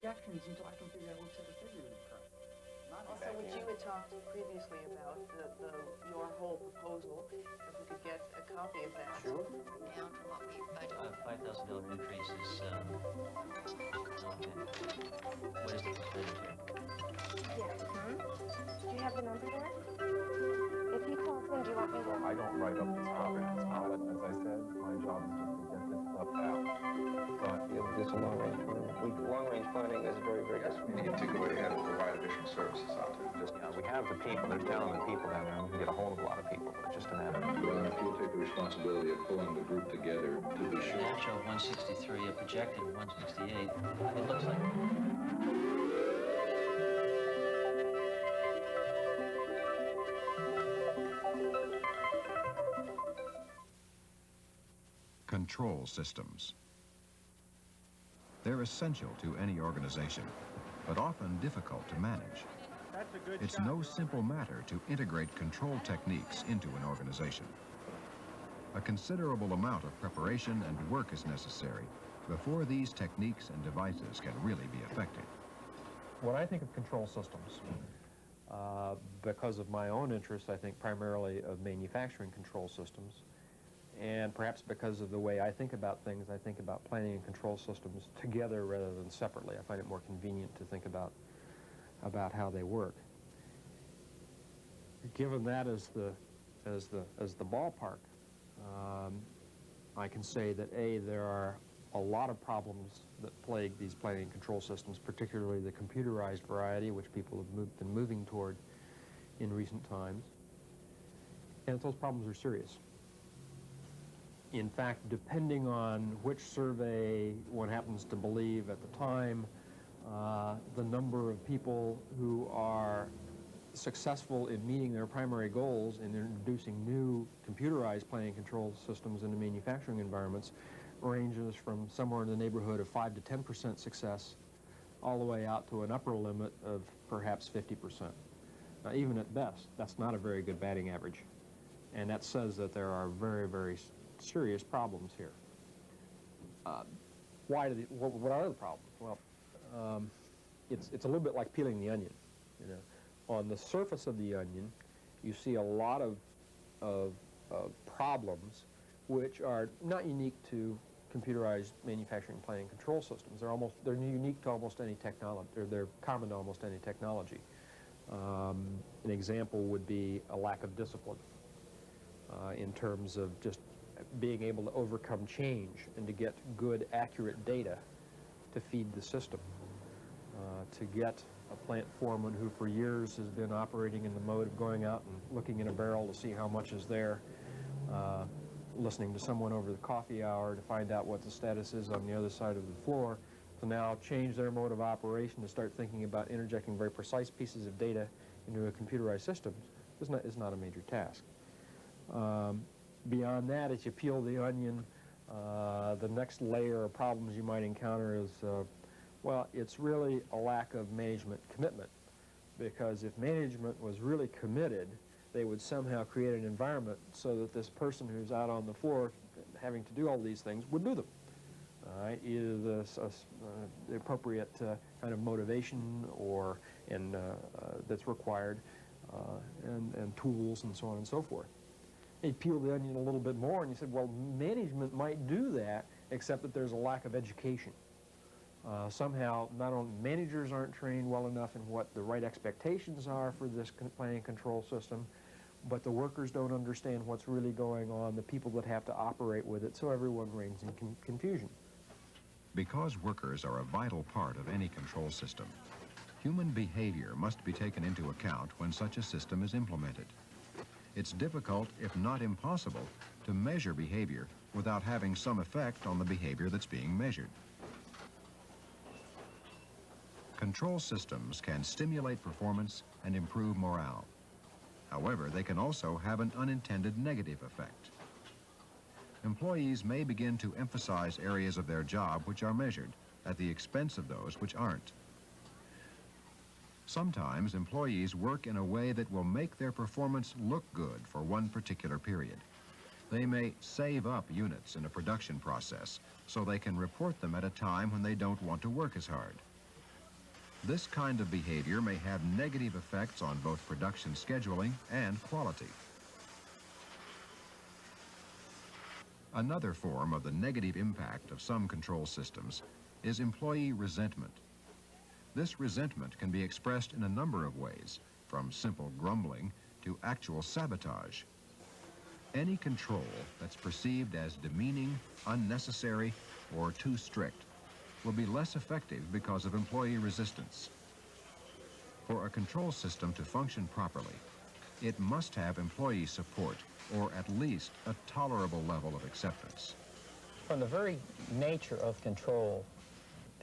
projections until I can figure out what set of figures is correct. Also, what you had talked previously about, your whole proposal, if we could get a copy of that. Sure. Down from what we budgeted. $5,000 increase is, okay. What is the percentage here? Yes. Do you have the number there? If he calls in, do you want me to? I don't write up this project. As I said, my job is just to get this stuff out. But This long-range planning. Long-range planning is very, very Yes, we need to go ahead and provide additional services out there. Just, we have the people. There's talented people down there. We can get a hold of a lot of people. But it's just a matter of... well, if you'll take the responsibility of pulling the group together to be An sure. actual 163, a projected 168. It looks like. Control systems. They're essential to any organization, but often difficult to manage. It's no simple matter to integrate control techniques into an organization. A considerable amount of preparation and work is necessary before these techniques and devices can really be effective. When I think of control systems, because of my own interest, I think primarily of manufacturing control systems, and perhaps because of the way I think about things, I think about planning and control systems together rather than separately. I find it more convenient to think about how they work. Given that as the ballpark, I can say that there are a lot of problems that plague these planning and control systems, particularly the computerized variety, which people have been moving toward in recent times, and those problems are serious. In fact, depending on which survey one happens to believe at the time, the number of people who are successful in meeting their primary goals in introducing new computerized planning and control systems into manufacturing environments ranges from somewhere in the neighborhood of 5 to 10% success all the way out to an upper limit of perhaps 50%. Now, even at best, that's not a very good batting average. And that says that there are very, very serious problems here. What are the problems? Well, it's a little bit like peeling the onion. You know, on the surface of the onion, you see a lot of problems which are not unique to computerized manufacturing planning and control systems. They're unique to almost any technology. They're common to almost any technology. An example would be a lack of discipline in terms of just being able to overcome change and to get good, accurate data to feed the system. To get a plant foreman who for years has been operating in the mode of going out and looking in a barrel to see how much is there, listening to someone over the coffee hour to find out what the status is on the other side of the floor, to now change their mode of operation to start thinking about interjecting very precise pieces of data into a computerized system is not a major task. Beyond that, as you peel the onion, the next layer of problems you might encounter is, well, it's really a lack of management commitment. Because if management was really committed, they would somehow create an environment so that this person who's out on the floor having to do all these things would do them. Either the appropriate kind of motivation that's required, and tools and so on and so forth. You peel the onion a little bit more and you said, well, management might do that, except that there's a lack of education. Somehow, not only managers aren't trained well enough in what the right expectations are for this planning and control system, but the workers don't understand what's really going on, the people that have to operate with it, so everyone reigns in confusion. Because workers are a vital part of any control system, human behavior must be taken into account when such a system is implemented. It's difficult, if not impossible, to measure behavior without having some effect on the behavior that's being measured. Control systems can stimulate performance and improve morale. However, they can also have an unintended negative effect. Employees may begin to emphasize areas of their job which are measured at the expense of those which aren't. Sometimes employees work in a way that will make their performance look good for one particular period. They may save up units in a production process so they can report them at a time when they don't want to work as hard. This kind of behavior may have negative effects on both production scheduling and quality. Another form of the negative impact of some control systems is employee resentment. This resentment can be expressed in a number of ways, from simple grumbling to actual sabotage. Any control that's perceived as demeaning, unnecessary, or too strict will be less effective because of employee resistance. For a control system to function properly, it must have employee support, or at least a tolerable level of acceptance. From the very nature of control,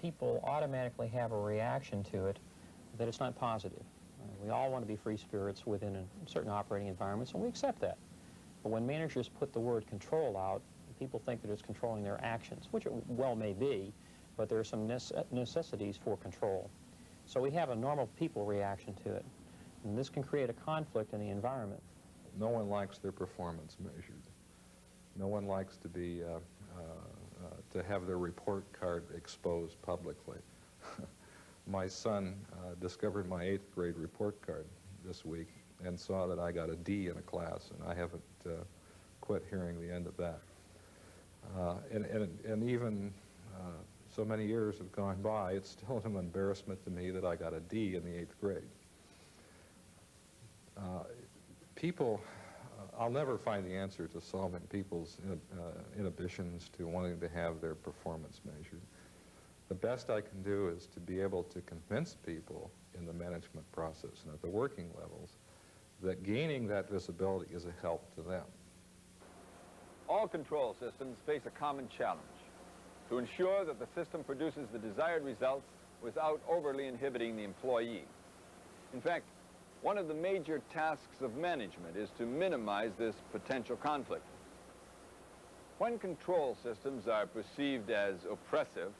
people automatically have a reaction to it that it's not positive. We all want to be free spirits within certain operating environments, and we accept that. But when managers put the word control out, people think that it's controlling their actions, which it well may be, but there are some necessities for control. So we have a normal people reaction to it, and this can create a conflict in the environment. No one likes their performance measured. No one likes to be to have their report card exposed publicly. My son discovered my 8th grade report card this week and saw that I got a D in a class, and I haven't quit hearing the end of that. And even so many years have gone by, it's still an embarrassment to me that I got a D in the 8th grade. People, I'll never find the answer to solving people's inhibitions to wanting to have their performance measured. The best I can do is to be able to convince people in the management process and at the working levels that gaining that visibility is a help to them. All control systems face a common challenge: to ensure that the system produces the desired results without overly inhibiting the employee. In fact, one of the major tasks of management is to minimize this potential conflict. When control systems are perceived as oppressive,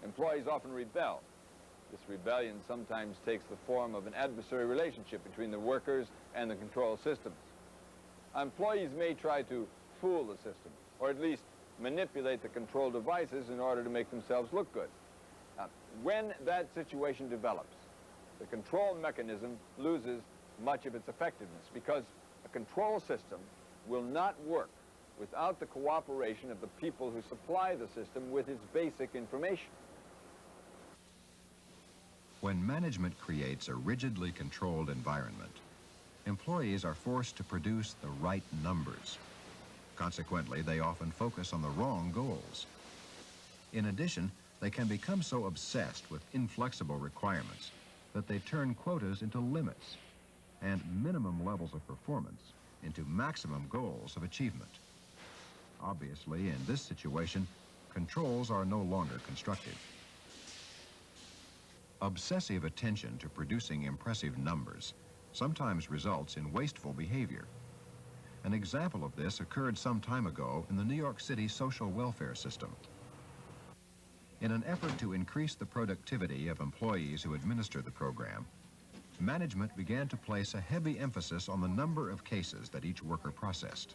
employees often rebel. This rebellion sometimes takes the form of an adversary relationship between the workers and the control systems. Employees may try to fool the system, or at least manipulate the control devices in order to make themselves look good. Now, when that situation develops, the control mechanism loses much of its effectiveness, because a control system will not work without the cooperation of the people who supply the system with its basic information. When management creates a rigidly controlled environment, employees are forced to produce the right numbers. Consequently, they often focus on the wrong goals. In addition, they can become so obsessed with inflexible requirements that they turn quotas into limits and minimum levels of performance into maximum goals of achievement. Obviously, in this situation, controls are no longer constructive. Obsessive attention to producing impressive numbers sometimes results in wasteful behavior. An example of this occurred some time ago in the New York City social welfare system. In an effort to increase the productivity of employees who administer the program, management began to place a heavy emphasis on the number of cases that each worker processed.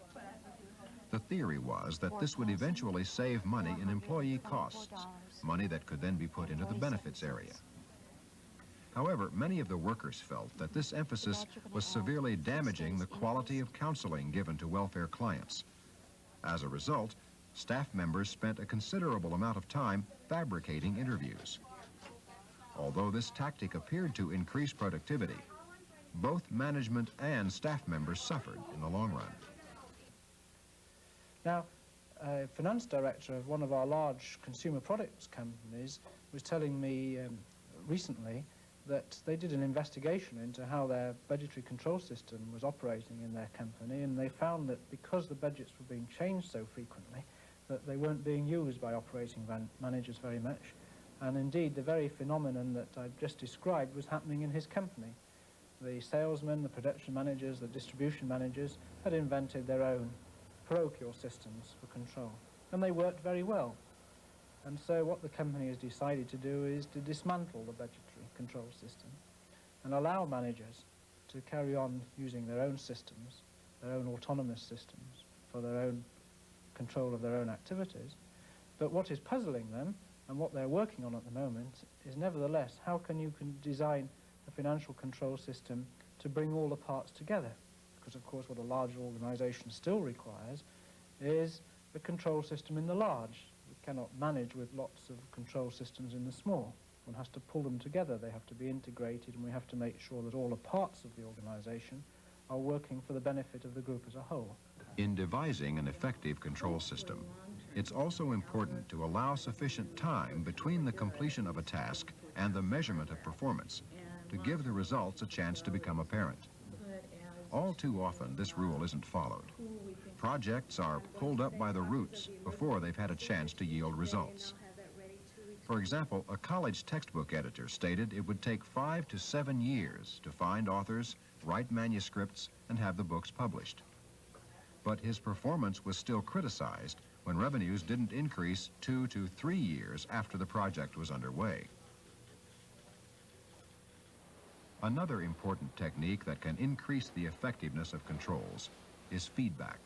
The theory was that this would eventually save money in employee costs, money that could then be put into the benefits area. However, many of the workers felt that this emphasis was severely damaging the quality of counseling given to welfare clients. As a result, staff members spent a considerable amount of time fabricating interviews. Although this tactic appeared to increase productivity, both management and staff members suffered in the long run. Now, a finance director of one of our large consumer products companies was telling me recently that they did an investigation into how their budgetary control system was operating in their company, and they found that because the budgets were being changed so frequently, that they weren't being used by operating managers very much. And indeed, the very phenomenon that I've just described was happening in his company. The salesmen, the production managers, the distribution managers had invented their own parochial systems for control, and they worked very well. And so what the company has decided to do is to dismantle the budgetary control system and allow managers to carry on using their own systems, their own autonomous systems, for their own control of their own activities. But what is puzzling them And what they're working on at the moment is nevertheless, how can you design a financial control system to bring all the parts together? Because of course what a large organisation still requires is a control system in the large. We cannot manage with lots of control systems in the small. One has to pull them together, they have to be integrated, and we have to make sure that all the parts of the organisation are working for the benefit of the group as a whole. In devising an effective control system, it's also important to allow sufficient time between the completion of a task and the measurement of performance to give the results a chance to become apparent. All too often, this rule isn't followed. Projects are pulled up by the roots before they've had a chance to yield results. For example, a college textbook editor stated it would take 5 to 7 years to find authors, write manuscripts, and have the books published. But his performance was still criticized when revenues didn't increase 2 to 3 years after the project was underway. Another important technique that can increase the effectiveness of controls is feedback.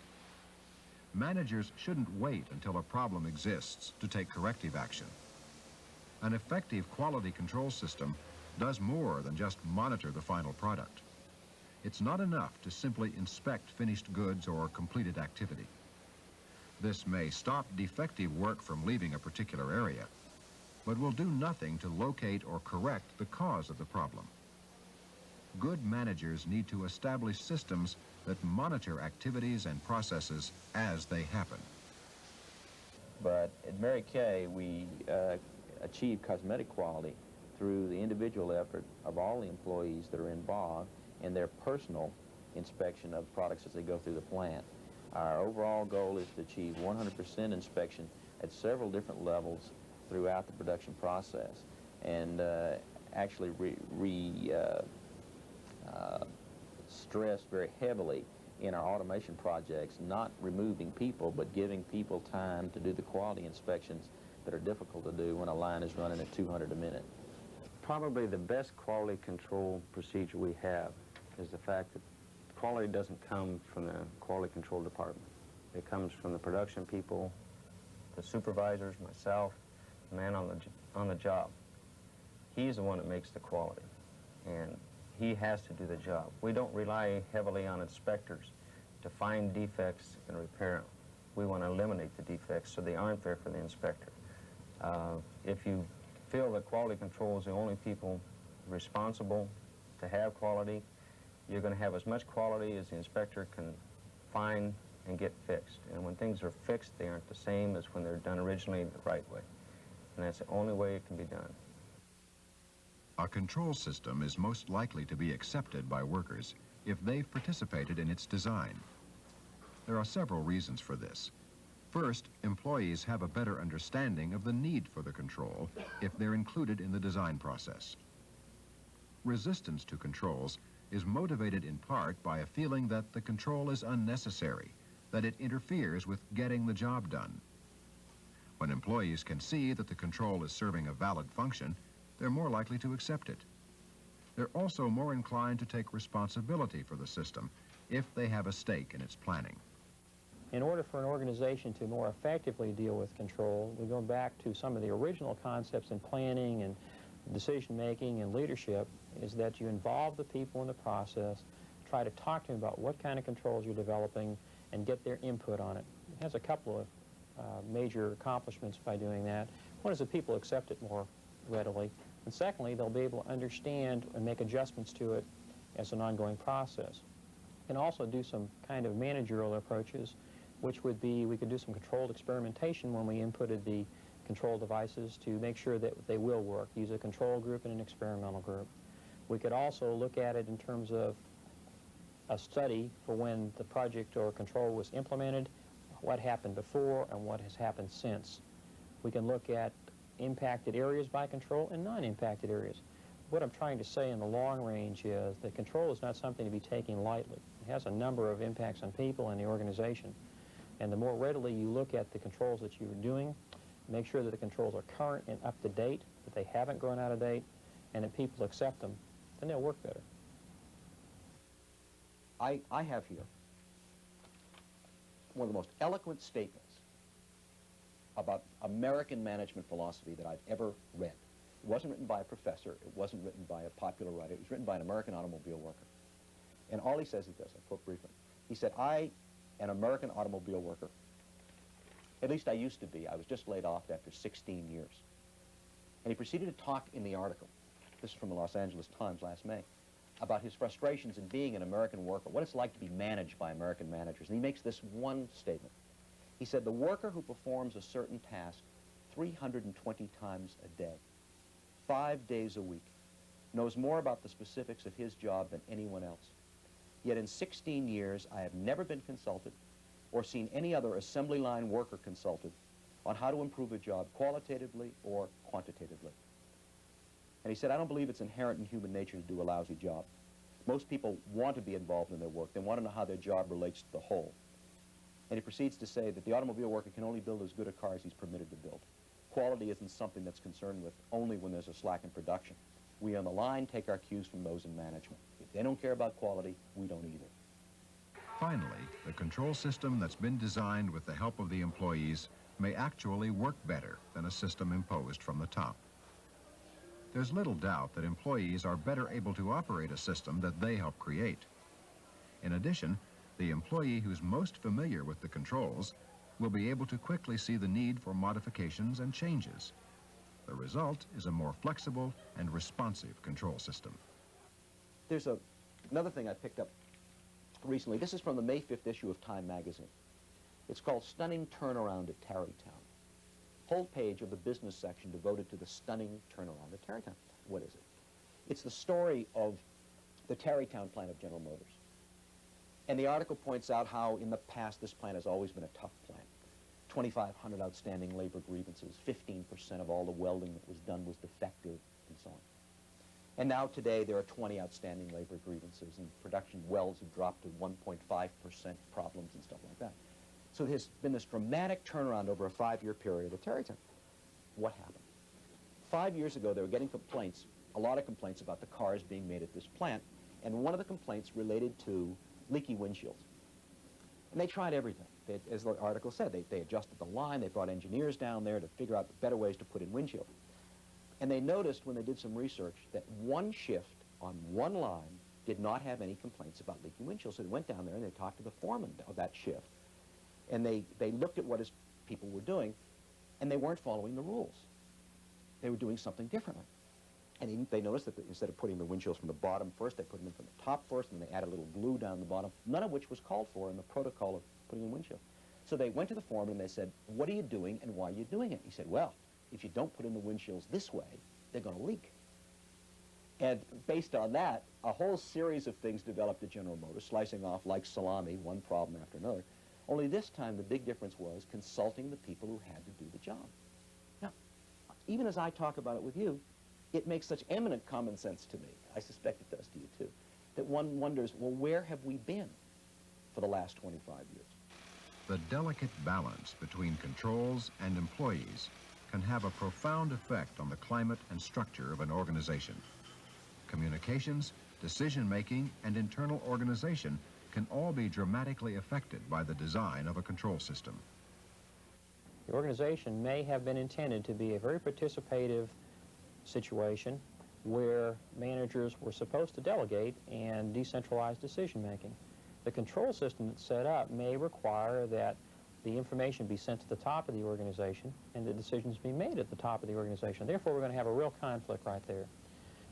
Managers shouldn't wait until a problem exists to take corrective action. An effective quality control system does more than just monitor the final product. It's not enough to simply inspect finished goods or completed activity. This may stop defective work from leaving a particular area, but will do nothing to locate or correct the cause of the problem. Good managers need to establish systems that monitor activities and processes as they happen. But at Mary Kay, we achieve cosmetic quality through the individual effort of all the employees that are involved in their personal inspection of products as they go through the plant. Our overall goal is to achieve 100% inspection at several different levels throughout the production process, and actually stress very heavily in our automation projects, not removing people, but giving people time to do the quality inspections that are difficult to do when a line is running at 200 a minute. Probably the best quality control procedure we have is the fact that quality doesn't come from the quality control department. It comes from the production people, the supervisors, myself, the man on the job. He's the one that makes the quality, and he has to do the job. We don't rely heavily on inspectors to find defects and repair them. We want to eliminate the defects so they aren't there for the inspector. If you feel that quality control is the only people responsible to have quality, you're going to have as much quality as the inspector can find and get fixed. And when things are fixed, they aren't the same as when they're done originally the right way. And that's the only way it can be done. A control system is most likely to be accepted by workers if they've participated in its design. There are several reasons for this. First, employees have a better understanding of the need for the control if they're included in the design process. Resistance to controls is motivated in part by a feeling that the control is unnecessary, that it interferes with getting the job done. When employees can see that the control is serving a valid function, they're more likely to accept it. They're also more inclined to take responsibility for the system if they have a stake in its planning. In order for an organization to more effectively deal with control, we go back to some of the original concepts in planning and decision-making and leadership, is that you involve the people in the process, try to talk to them about what kind of controls you're developing, and get their input on it. It has a couple of major accomplishments by doing that. One is that people accept it more readily, and secondly, they'll be able to understand and make adjustments to it as an ongoing process. You can also do some kind of managerial approaches, which would be, we could do some controlled experimentation when we inputted the control devices to make sure that they will work. Use a control group and an experimental group. We could also look at it in terms of a study for when the project or control was implemented, what happened before and what has happened since. We can look at impacted areas by control and non-impacted areas. What I'm trying to say in the long range is that control is not something to be taken lightly. It has a number of impacts on people and the organization. And the more readily you look at the controls that you're doing, make sure that the controls are current and up to date, that they haven't grown out of date, and that people accept them, then they'll work better. I have here one of the most eloquent statements about American management philosophy that I've ever read. It wasn't written by a professor. It wasn't written by a popular writer. It was written by an American automobile worker. And all he says is this, I'll quote briefly. He said, I, an American automobile worker, at least I used to be. I was just laid off after 16 years. And he proceeded to talk in the article, this is from the Los Angeles Times last May, about his frustrations in being an American worker, what it's like to be managed by American managers. And he makes this one statement. He said, the worker who performs a certain task 320 times a day, 5 days a week, knows more about the specifics of his job than anyone else. Yet in 16 years, I have never been consulted or seen any other assembly line worker consulted on how to improve a job qualitatively or quantitatively. And he said, I don't believe it's inherent in human nature to do a lousy job. Most people want to be involved in their work. They want to know how their job relates to the whole. And he proceeds to say that the automobile worker can only build as good a car as he's permitted to build. Quality isn't something that's concerned with only when there's a slack in production. We on the line take our cues from those in management. If they don't care about quality, we don't either. Finally, the control system that's been designed with the help of the employees may actually work better than a system imposed from the top. There's little doubt that employees are better able to operate a system that they help create. In addition, the employee who's most familiar with the controls will be able to quickly see the need for modifications and changes. The result is a more flexible and responsive control system. There's another thing I picked up recently. This is from the May 5th issue of Time magazine. It's called Stunning Turnaround at Tarrytown. Whole page of the business section devoted to the stunning turnaround at Tarrytown. What is it? It's the story of the Tarrytown plant of General Motors. And the article points out how in the past this plant has always been a tough plant. 2,500 outstanding labor grievances, 15% of all the welding that was done was defective, and so on. And now today there are 20 outstanding labor grievances, and production welds have dropped to 1.5% problems and stuff like that. So there's been this dramatic turnaround over a 5-year period at Tarrytown. What happened? 5 years ago, they were getting complaints, a lot of complaints about the cars being made at this plant, and one of the complaints related to leaky windshields. And they tried everything. As the article said, they adjusted the line, they brought engineers down there to figure out better ways to put in windshields. And they noticed when they did some research that one shift on one line did not have any complaints about leaky windshields. So they went down there and they talked to the foreman of that shift. And they looked at what his people were doing, and they weren't following the rules. They were doing something differently. And they noticed that instead of putting the windshields from the bottom first, they put them in from the top first, and they added a little glue down the bottom, none of which was called for in the protocol of putting in windshield. So they went to the foreman and they said, what are you doing and why are you doing it? He said, well, if you don't put in the windshields this way, they're going to leak. And based on that, a whole series of things developed at General Motors, slicing off like salami, one problem after another. Only this time, the big difference was consulting the people who had to do the job. Now, even as I talk about it with you, it makes such eminent common sense to me, I suspect it does to you too, that one wonders, well, where have we been for the last 25 years? The delicate balance between controls and employees can have a profound effect on the climate and structure of an organization. Communications, decision-making, and internal organization can all be dramatically affected by the design of a control system. The organization may have been intended to be a very participative situation where managers were supposed to delegate and decentralize decision-making. The control system that's set up may require that the information be sent to the top of the organization and the decisions be made at the top of the organization. Therefore, we're going to have a real conflict right there.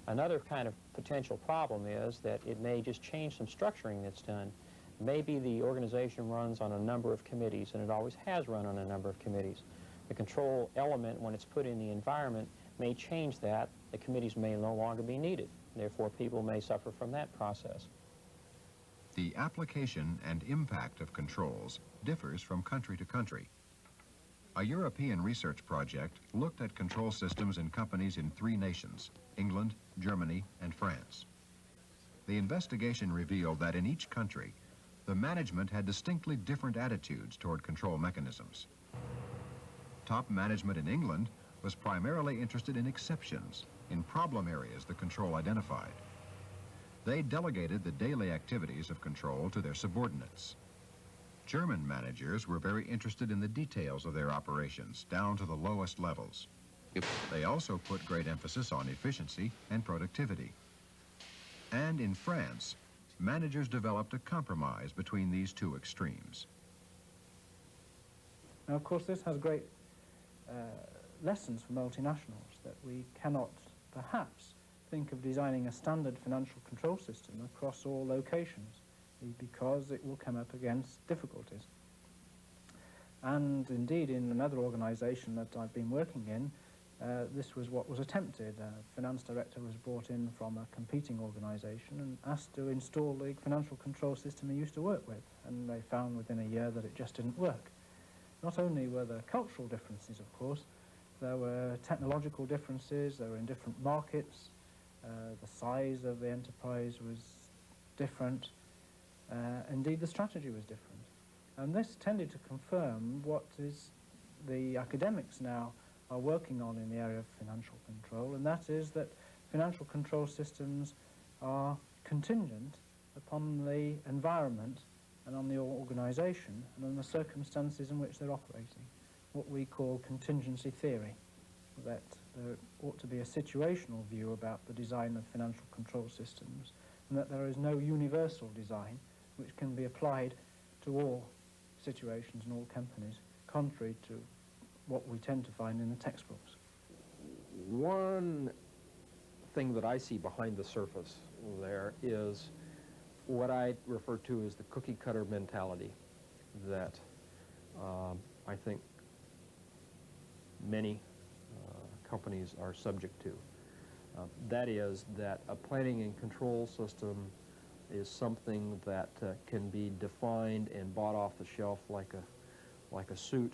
Another kind of potential problem is that it may just change some structuring that's done. Maybe the organization runs on a number of committees, and it always has run on a number of committees. The control element, when it's put in the environment, may change that. The committees may no longer be needed. Therefore, people may suffer from that process. The application and impact of controls differs from country to country. A European research project looked at control systems in companies in 3 nations, England, Germany, and France. The investigation revealed that in each country, the management had distinctly different attitudes toward control mechanisms. Top management in England was primarily interested in exceptions, in problem areas the control identified. They delegated the daily activities of control to their subordinates. German managers were very interested in the details of their operations, down to the lowest levels. They also put great emphasis on efficiency and productivity. And in France, managers developed a compromise between these two extremes. Now, of course, this has great lessons for multinationals, that we cannot perhaps think of designing a standard financial control system across all locations, because it will come up against difficulties. And indeed, in another organization that I've been working in, this was what was attempted. A finance director was brought in from a competing organization and asked to install the financial control system he used to work with, and they found within a year that it just didn't work. Not only were there cultural differences, of course, there were technological differences, they were in different markets, the size of the enterprise was different, indeed the strategy was different. And this tended to confirm what is the academics now are working on in the area of financial control, and that is that financial control systems are contingent upon the environment and on the organization and on the circumstances in which they're operating, what we call contingency theory, that there ought to be a situational view about the design of financial control systems, and that there is no universal design which can be applied to all situations and all companies, contrary to what we tend to find in the textbooks. One thing that I see behind the surface there is what I refer to as the cookie cutter mentality that I think many companies are subject to. That is that a planning and control system is something that can be defined and bought off the shelf like a suit,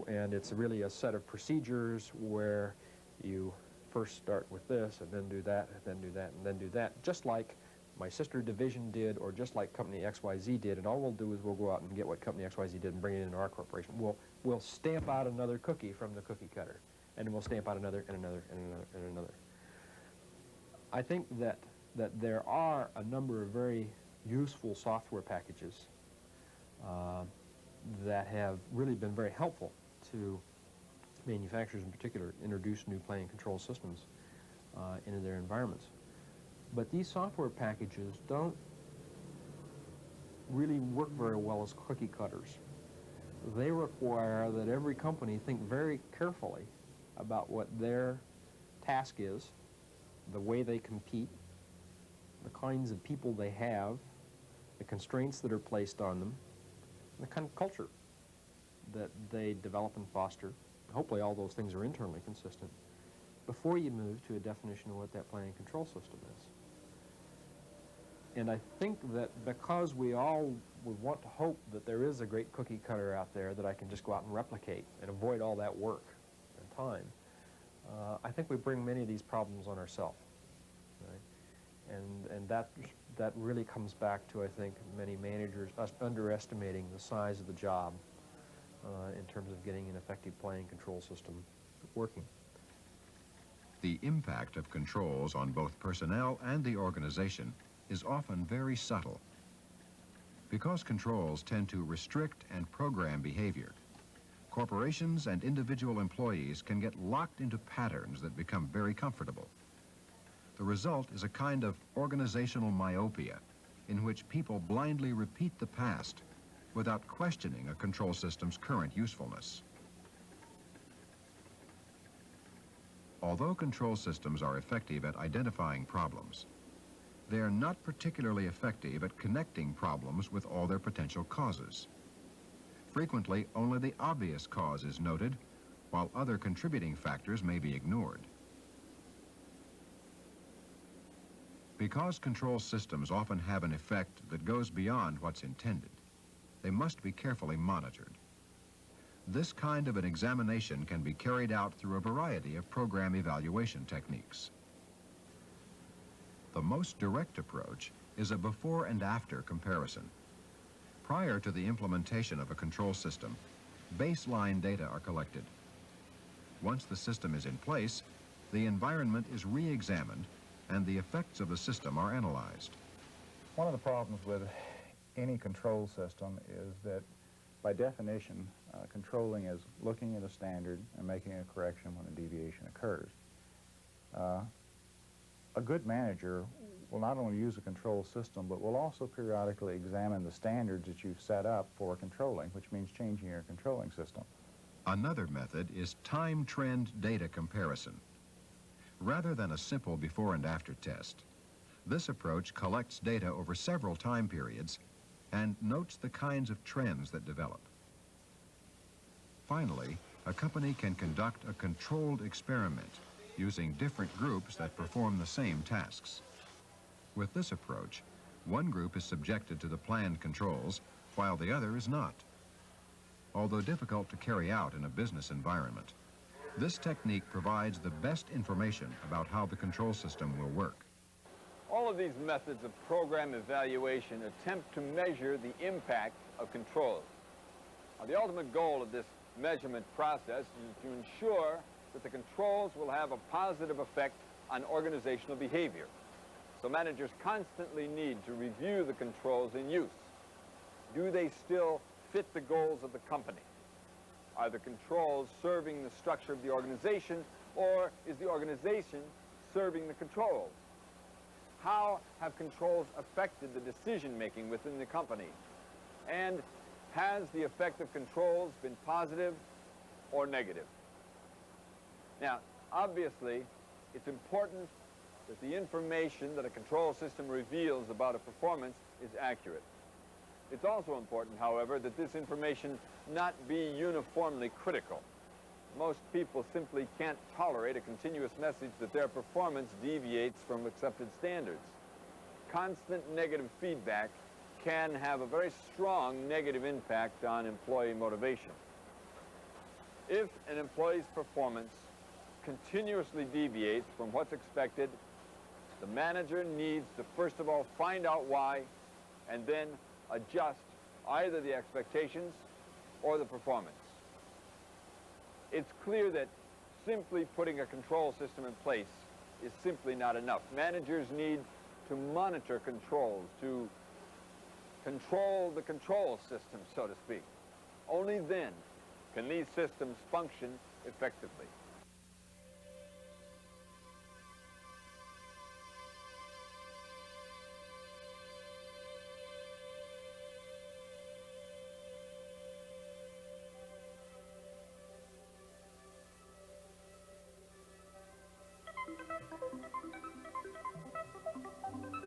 and it's really a set of procedures where you first start with this and then do that and then do that and then do that, just like my sister division did, or just like company XYZ did, and all we'll do is we'll go out and get what company XYZ did and bring it into our corporation. We'll stamp out another cookie from the cookie cutter, and then we'll stamp out another and another and another and another. I think that there are a number of very useful software packages that have really been very helpful to manufacturers in particular introduce new planning and control systems into their environments. But these software packages don't really work very well as cookie cutters. They require that every company think very carefully about what their task is, the way they compete, the kinds of people they have, the constraints that are placed on them, and the kind of culture that they develop and foster. Hopefully all those things are internally consistent before you move to a definition of what that planning and control system is. And I think that because we all would want to hope that there is a great cookie cutter out there that I can just go out and replicate and avoid all that work and time, I think we bring many of these problems on ourselves. Right? And that really comes back to, I think, many managers us underestimating the size of the job in terms of getting an effective planning control system working. The impact of controls on both personnel and the organization is often very subtle. Because controls tend to restrict and program behavior, corporations and individual employees can get locked into patterns that become very comfortable. The result is a kind of organizational myopia in which people blindly repeat the past without questioning a control system's current usefulness. Although control systems are effective at identifying problems, they are not particularly effective at connecting problems with all their potential causes. Frequently, only the obvious cause is noted, while other contributing factors may be ignored. Because control systems often have an effect that goes beyond what's intended, they must be carefully monitored. This kind of an examination can be carried out through a variety of program evaluation techniques. The most direct approach is a before and after comparison. Prior to the implementation of a control system, baseline data are collected. Once the system is in place, the environment is re-examined and the effects of the system are analyzed. One of the problems with any control system is that, by definition, controlling is looking at a standard and making a correction when a deviation occurs. A good manager will not only use a control system, but will also periodically examine the standards that you've set up for controlling, which means changing your controlling system. Another method is time trend data comparison. Rather than a simple before and after test, this approach collects data over several time periods and notes the kinds of trends that develop. Finally, a company can conduct a controlled experiment using different groups that perform the same tasks. With this approach, one group is subjected to the planned controls while the other is not. Although difficult to carry out in a business environment, this technique provides the best information about how the control system will work. All of these methods of program evaluation attempt to measure the impact of controls. Now, the ultimate goal of this measurement process is to ensure that the controls will have a positive effect on organizational behavior. So managers constantly need to review the controls in use. Do they still fit the goals of the company? Are the controls serving the structure of the organization, or is the organization serving the controls? How have controls affected the decision-making within the company? And has the effect of controls been positive or negative? Now, obviously, it's important that the information that a control system reveals about a performance is accurate. It's also important, however, that this information not be uniformly critical. Most people simply can't tolerate a continuous message that their performance deviates from accepted standards. Constant negative feedback can have a very strong negative impact on employee motivation. If an employee's performance continuously deviates from what's expected, the manager needs to first of all find out why and then adjust either the expectations or the performance. It's clear that simply putting a control system in place is simply not enough. Managers need to monitor controls, to control the control system, so to speak. Only then can these systems function effectively.